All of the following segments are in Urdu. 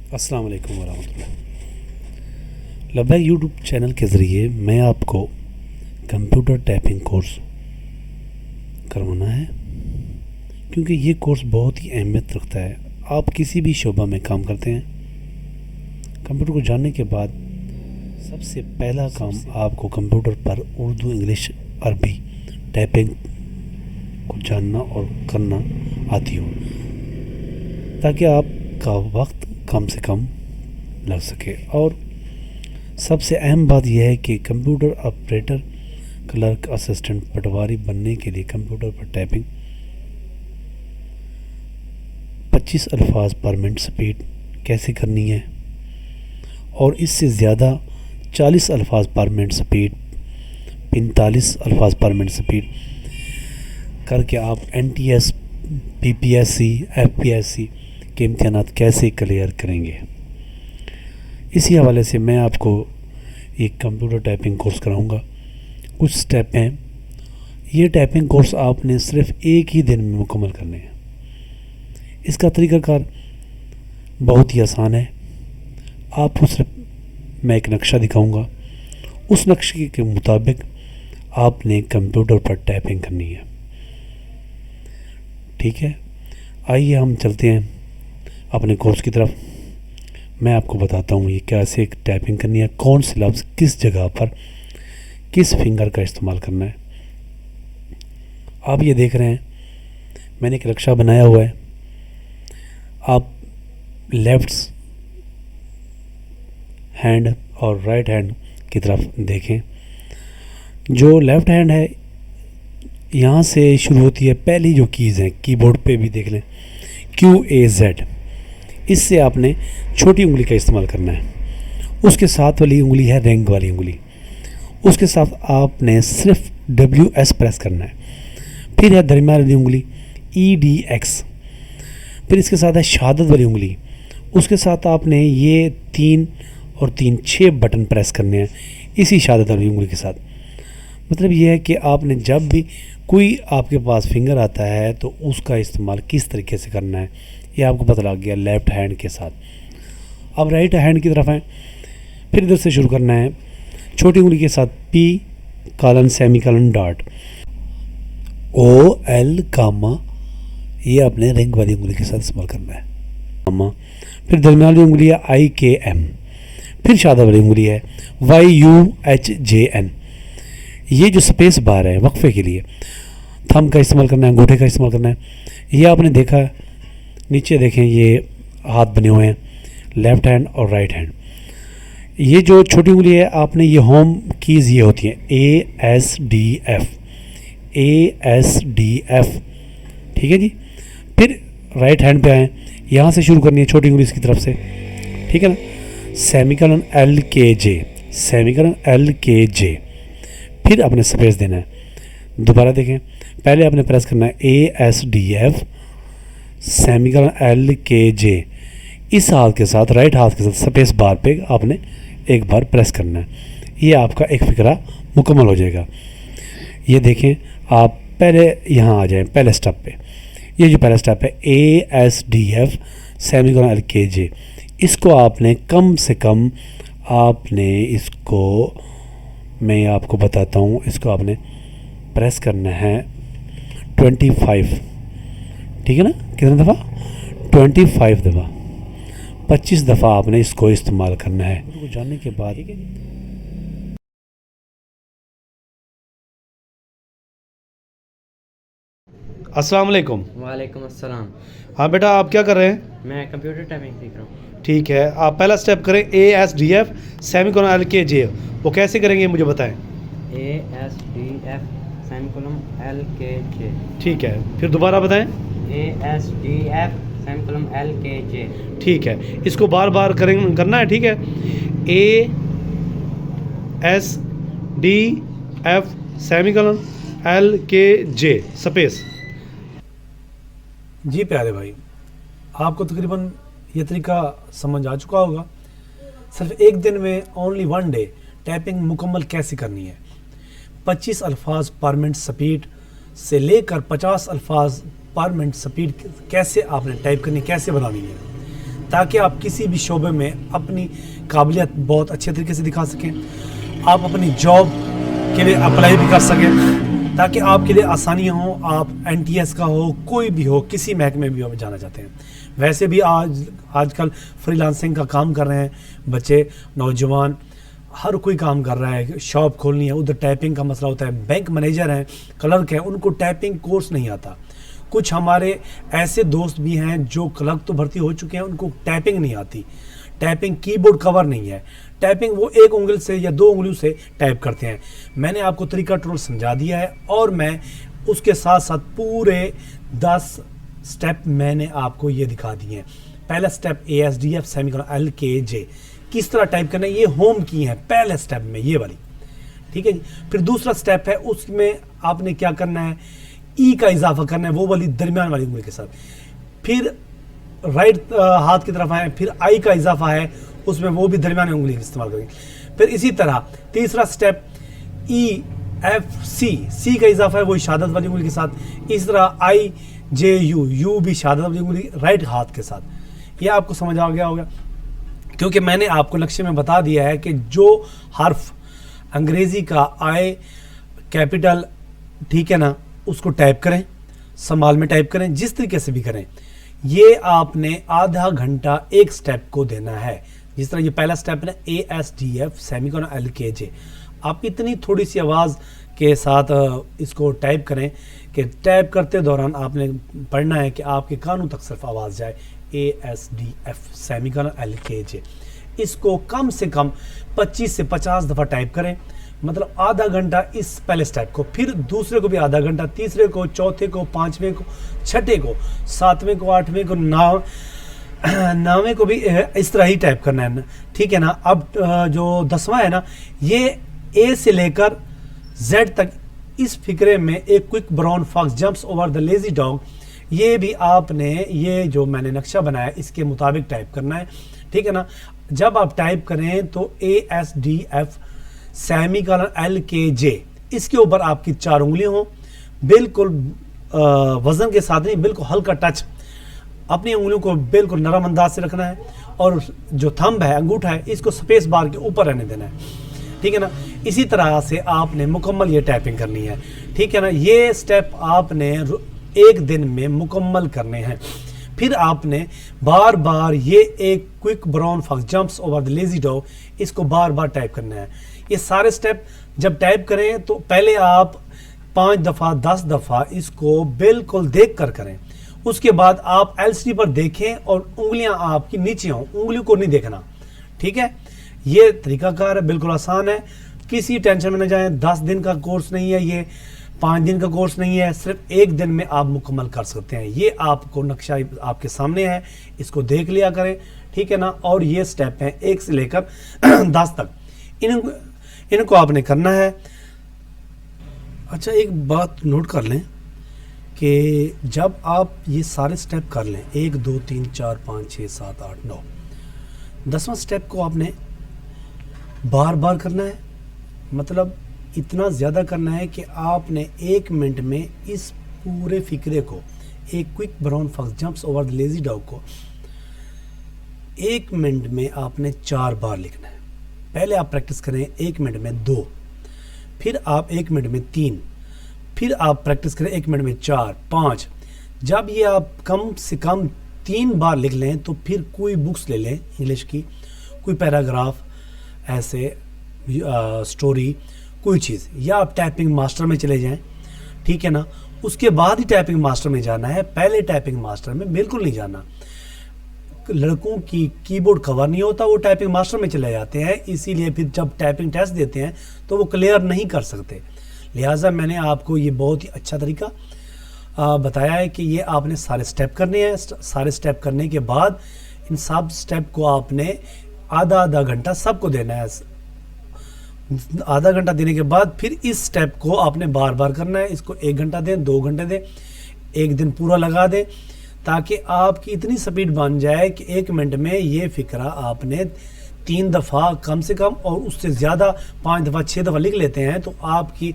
السلام علیکم ورحمۃ اللہ۔ لبیک یوٹیوب چینل کے ذریعے میں آپ کو کمپیوٹر ٹائپنگ کورس کروانا ہے، کیونکہ یہ کورس بہت ہی اہمیت رکھتا ہے۔ آپ کسی بھی شعبہ میں کام کرتے ہیں، کمپیوٹر کو جاننے کے بعد سب سے پہلا کام آپ کو کمپیوٹر پر اردو، انگلش، عربی ٹائپنگ کو جاننا اور کرنا آتی ہو، تاکہ آپ کا وقت کم سے کم لگ سکے۔ اور سب سے اہم بات یہ ہے کہ computer operator, clerk, assistant, patwari بننے کے لیے کمپیوٹر پر ٹائپنگ 25 الفاظ پر منٹ سپیڈ کیسے کرنی ہے، اور اس سے زیادہ 40 الفاظ پر منٹ سپیڈ، 45 الفاظ پر منٹ سپیڈ کر کے آپ NTS، PPSC، FPSC کے امتحانات کیسے کلیئر کریں گے۔ اسی حوالے سے میں آپ کو ایک کمپیوٹر ٹائپنگ کورس کراؤں گا۔ کچھ سٹیپ ہیں، یہ ٹائپنگ کورس آپ نے صرف ایک ہی دن میں مکمل کرنے ہیں۔ اس کا طریقہ کار بہت ہی آسان ہے۔ آپ کو صرف میں ایک نقشہ دکھاؤں گا، اس نقشے کے مطابق آپ نے کمپیوٹر پر ٹائپنگ کرنی ہے، ٹھیک ہے؟ آئیے ہم چلتے ہیں اپنے کورس کی طرف۔ میں آپ کو بتاتا ہوں یہ کیسے ٹائپنگ کرنی ہے، کون سے لفظ کس جگہ پر کس فنگر کا استعمال کرنا ہے۔ آپ یہ دیکھ رہے ہیں میں نے ایک نقشہ بنایا ہوا ہے۔ آپ لیفٹ ہینڈ اور رائٹ ہینڈ کی طرف دیکھیں۔ جو لیفٹ ہینڈ ہے یہاں سے شروع ہوتی ہے، پہلی جو کیز ہیں کی بورڈ پہ بھی دیکھ لیں، QAZ، اس سے آپ نے چھوٹی انگلی کا استعمال کرنا ہے۔ اس کے ساتھ والی انگلی ہے رنگ والی انگلی، اس کے ساتھ آپ نے صرف WS پریس کرنا ہے۔ پھر ہے درمیان والی انگلی EDX، پھر اس کے ساتھ ہے شہادت والی انگلی، اس کے ساتھ آپ نے یہ 3 اور 3 6 بٹن پریس کرنے ہیں اسی شہادت والی انگلی کے ساتھ۔ مطلب یہ ہے کہ آپ نے جب بھی کوئی آپ کے پاس فنگر آتا ہے تو اس کا استعمال کس طریقے سے کرنا ہے، یہ آپ کو پتہ لگ گیا لیفٹ ہینڈ کے ساتھ۔ اب رائٹ ہینڈ کی طرف ہیں، پھر ادھر سے شروع کرنا ہے چھوٹی انگلی کے ساتھ P semi Colin dot OL Cama, یہ آپ نے رنگ والی انگلی کے ساتھ استعمال کرنا ہے کاما۔ پھر درمیان والی انگلی ہے IKM، پھر شادہ والی انگلی ہے YUHJN۔ یہ جو سپیس بار ہے وقفے کے لیے، تھم کا استعمال کرنا ہے، انگوٹھے کا استعمال کرنا ہے۔ یہ آپ نے دیکھا نیچے دیکھیں یہ ہاتھ بنے ہوئے ہیں، لیفٹ ہینڈ اور رائٹ ہینڈ۔ یہ جو چھوٹی انگلی ہے آپ نے یہ ہوم کیز یہ ہوتی ہیں ASDF، ٹھیک ہے جی۔ پھر رائٹ ہینڈ پہ آئیں، یہاں سے شروع کرنی ہے چھوٹی انگلی اس کی طرف سے، ٹھیک ہے نا، سیمی کالن LKJ، پھر آپ نے سپیس دینا ہے۔ دوبارہ دیکھیں، پہلے آپ نے پریس کرنا ہے ASDF سیمی کالن LKJ، اس ہاتھ کے ساتھ رائٹ ہاتھ کے ساتھ سپیس بار پہ آپ نے ایک بار پریس کرنا ہے۔ یہ آپ کا ایک فقرہ مکمل ہو جائے گا۔ یہ دیکھیں آپ پہلے یہاں آ جائیں پہلے سٹیپ پہ، یہ جو پہلا سٹیپ ہے ASDF سیمی کالن LKJ، اس کو آپ نے کم سے کم آپ نے اس کو، میں آپ کو بتاتا ہوں، اس کو آپ نے پریس کرنا ہے 25، ٹھیک ہے نا، کتنا دفعہ 25 دفعہ، 25 دفعہ آپ نے اس کو استعمال کرنا ہے۔ جاننے کے بعد السلام علیکم۔ وعلیکم السلام۔ ہاں بیٹا آپ کیا کر رہے ہیں؟ میں کمپیوٹر ٹائپنگ سیکھ رہا ہوں۔ ٹھیک ہے، آپ پہلا سٹیپ کریں ASDF سیمی کالن LKJ، وہ کیسے کریں گے مجھے بتائیں۔ ASDF سیمی کالن LKJ، ٹھیک ہے، پھر دوبارہ بتائیں۔ ASDF سیمی کالن LKJ، ٹھیک ہے، اس کو بار بار کرنا ہے، ٹھیک ہے۔ ASDF semicolon LKJ space. جی پیارے بھائی، آپ کو تقریباً یہ طریقہ سمجھ آ چکا ہوگا۔ صرف ایک دن میں اونلی 1 ڈے ٹائپنگ مکمل کیسے کرنی ہے، 25 الفاظ پر منٹ سپیڈ سے لے کر 50 الفاظ پر منٹ سپیڈ کیسے آپ نے ٹائپ کرنی، کیسے بنانی ہے، تاکہ آپ کسی بھی شعبے میں اپنی قابلیت بہت اچھے طریقے سے دکھا سکیں، آپ اپنی جاب کے لیے اپلائی بھی کر سکیں، تاکہ آپ کے لیے آسانیاں ہوں. آپ NTS کا ہو، کوئی بھی ہو، کسی محکمے بھی ہو جانا چاہتے ہیں. ویسے بھی آج کل فری لانسنگ کا کام کر رہے ہیں بچے، نوجوان، ہر کوئی کام کر رہا ہے. شاپ کھولنی ہے، ادھر ٹائپنگ کا مسئلہ ہوتا ہے. بینک مینیجر ہیں، کلرک ہیں، ان کو ٹائپنگ کورس نہیں آتا. کچھ ہمارے ایسے دوست بھی ہیں جو کلرک تو بھرتی ہو چکے ہیں، ان کو ٹائپنگ نہیں آتی. ٹائپنگ کی بورڈ کور نہیں ہے. ٹائپنگ وہ ایک انگل سے یا 2 انگلیوں سے ٹائپ کرتے ہیں. میں نے آپ کو طریقہ ٹول سمجھا دیا ہے، اور میں اس کے ساتھ ساتھ پورے 10 سٹیپ میں نے آپ کو یہ دکھا دیے ہیں. پہلا سٹیپ ASDF سیمیکولن LKJ کس طرح ٹائپ کرنا ہے، یہ ہوم کی ہے پہلے سٹیپ میں، یہ والی. ٹھیک ہے جی. پھر دوسرا سٹیپ ہے، اس میں آپ نے کیا کرنا ہے، ای کا اضافہ کرنا ہے، وہ والی درمیان والی انگلی کے ساتھ. پھر رائٹ ہاتھ کی طرف آئیں، پھر آئی کا اضافہ ہے، اس میں وہ بھی درمیان انگلی استعمال کریں. پھر اسی طرح تیسرا سٹیپ EFC کا اضافہ ہے، وہ شہادت والی انگلی کے ساتھ. اس طرح IJU بھی شہادت والی انگلی رائٹ ہاتھ کے ساتھ. یہ آپ کو سمجھ آ گیا ہوگا، کیونکہ میں نے آپ کو نقشے میں بتا دیا ہے کہ جو حرف انگریزی کا آئی کیپٹل، ٹھیک ہے نا، اس کو ٹائپ کریں، سنبھال میں ٹائپ کریں، جس طریقے سے بھی کریں. یہ آپ نے آدھا گھنٹہ ایک سٹیپ کو دینا ہے. جس طرح یہ پہلا سٹیپ ہے نا، ASDF سیمیکولن LKJ. آپ اتنی تھوڑی سی آواز کے ساتھ اس کو ٹائپ کریں کہ ٹائپ کرتے دوران آپ نے پڑھنا ہے کہ آپ کے کانوں تک صرف آواز جائے. ASDF semicolon LKJ. اس کو کم سے کم 25 سے 50 دفعہ ٹائپ کریں، مطلب آدھا گھنٹہ اس پہلے سٹیپ کو. پھر دوسرے کو بھی آدھا گھنٹہ، تیسرے کو، چوتھے کو، پانچویں کو، چھٹے کو، ساتویں کو، آٹھویں کو، نویں کو بھی اس طرح ہی ٹائپ کرنا ہے. ٹھیک ہے نا. اب جو 10واں ہے نا، یہ A سے لے کر Z تک اس فقرے میں ایک quick brown fox jumps over the lazy dog. یہ بھی آپ نے یہ جو میں نے نقشہ بنایا اس کے مطابق ٹائپ کرنا ہے. ٹھیک ہے نا. جب آپ ٹائپ کریں تو ASDF سیمیکولن LKJ، اس کے اوپر آپ کی 4 انگلیاں ہوں، بالکل وزن کے ساتھ نہیں، بالکل ہلکا ٹچ. اپنی انگلیوں کو بالکل نرم انداز سے رکھنا ہے، اور جو تھمب ہے، انگوٹھا ہے، اس کو سپیس بار کے اوپر رہنے دینا ہے. ٹھیک ہے نا. اسی طرح سے آپ نے مکمل یہ ٹائپنگ کرنی ہے. ٹھیک ہے نا. یہ سٹیپ آپ نے ایک دن میں مکمل کرنے ہیں. پھر آپ نے بار بار یہ ایک quick brown fox jumps over the lazy dog, اس کو بار بار ٹائپ کرنا ہے. یہ سارے سٹیپ جب ٹائپ کریں تو پہلے آپ 5 دفعہ 10 دفعہ اس کو بالکل دیکھ کر کریں. اس کے بعد آپ LCD پر دیکھیں اور انگلیاں آپ کی نیچے ہوں، انگلیوں کو نہیں دیکھنا. ٹھیک ہے. یہ طریقہ کار ہے، بالکل آسان ہے. کسی ٹینشن میں نہ جائیں. 10 دن کا کورس نہیں ہے، یہ 5 دن کا کورس نہیں ہے، صرف ایک دن میں آپ مکمل کر سکتے ہیں. یہ آپ کو نقشہ آپ کے سامنے ہے، اس کو دیکھ لیا کریں. ٹھیک ہے نا. اور یہ سٹیپ ہیں 1 سے لے کر 10 تک، ان کو آپ نے کرنا ہے. اچھا، ایک بات نوٹ کر لیں کہ جب آپ یہ سارے سٹیپ کر لیں، 1 2 3 4 5 6 7 8 9، 10واں سٹیپ کو آپ نے بار بار کرنا ہے. مطلب اتنا زیادہ کرنا ہے کہ آپ نے 1 منٹ میں اس پورے فقرے کو، ایک quick brown fox jumps over the lazy dog کو 1 منٹ میں آپ نے 4 بار لکھنا ہے. پہلے آپ پریکٹس کریں 1 منٹ میں 2، پھر آپ 1 منٹ میں 3، پھر آپ پریکٹس کریں 1 منٹ میں 4 5. جب یہ آپ کم سے کم 3 بار لکھ لیں تو پھر کوئی بکس لے لیں انگلش کی، کوئی پیراگراف، ایسے سٹوری، کوئی چیز، یا آپ ٹائپنگ ماسٹر میں چلے جائیں. ٹھیک ہے نا. اس کے بعد ہی ٹائپنگ ماسٹر میں جانا ہے، پہلے ٹائپنگ ماسٹر میں بالکل نہیں جانا. لڑکوں کی کی بورڈ کور نہیں ہوتا، وہ ٹائپنگ ماسٹر میں چلے جاتے ہیں، اسی لیے پھر جب ٹائپنگ ٹیسٹ دیتے ہیں تو وہ کلیئر نہیں کر سکتے. لہٰذا میں نے آپ کو یہ بہت ہی اچھا طریقہ بتایا ہے کہ یہ آپ نے سارے سٹیپ کرنے ہیں. سارے سٹیپ کرنے کے بعد ان سب سٹیپ کو آپ نے آدھا گھنٹہ سب کو دینا ہے. آدھا گھنٹہ دینے کے بعد پھر اس سٹیپ کو آپ نے بار بار کرنا ہے. اس کو 1 گھنٹہ دیں، 2 گھنٹے دیں، 1 دن پورا لگا دیں، تاکہ آپ کی اتنی سپیڈ بن جائے کہ 1 منٹ میں یہ فقرہ آپ نے 3 دفعہ کم سے کم، اور اس سے زیادہ 5 دفعہ 6 دفعہ لکھ لیتے ہیں تو آپ کی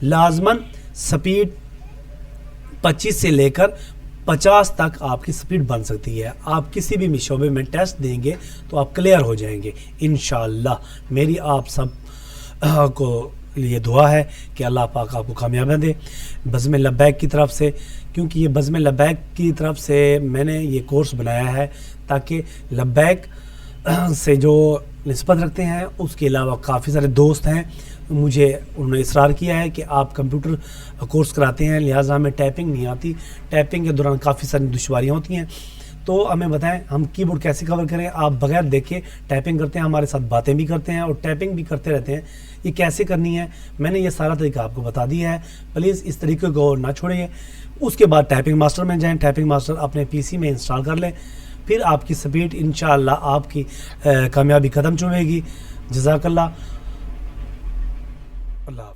لازماً سپیڈ 25 سے لے کر 50 تک آپ کی سپیڈ بن سکتی ہے. آپ کسی بھی شعبے میں ٹیسٹ دیں گے تو آپ کلیئر ہو جائیں گے انشاءاللہ. میری آپ سب کو لیے دعا ہے کہ اللہ پاک آپ کو کامیابی دے بزم لبیک کی طرف سے, کیونکہ یہ بزم لبیک کی طرف سے میں نے یہ کورس بنایا ہے تاکہ لبیک سے جو نسبت رکھتے ہیں, اس کے علاوہ کافی سارے دوست ہیں مجھے انہوں نے اصرار کیا ہے کہ آپ کمپیوٹر کورس کراتے ہیں, لہٰذا ہمیں ٹائپنگ نہیں آتی, ٹائپنگ کے دوران کافی ساری دشواریاں ہوتی ہیں, تو ہمیں بتائیں ہم کی بورڈ کیسے کور کریں. آپ بغیر دیکھے ٹائپنگ کرتے ہیں, ہمارے ساتھ باتیں بھی کرتے ہیں اور ٹائپنگ بھی کرتے رہتے ہیں. یہ کیسے کرنی ہے میں نے یہ سارا طریقہ آپ کو بتا دیا ہے, پلیز اس طریقے کو نہ چھوڑیے. اس کے بعد ٹائپنگ ماسٹر میں جائیں, ٹائپنگ ماسٹر اپنے پی سی میں انسٹال کر لیں, پھر آپ کی سپیڈ انشاءاللہ آپ کی کامیابی قدم چومے گی. جزاک اللہ. اللہ حافظ.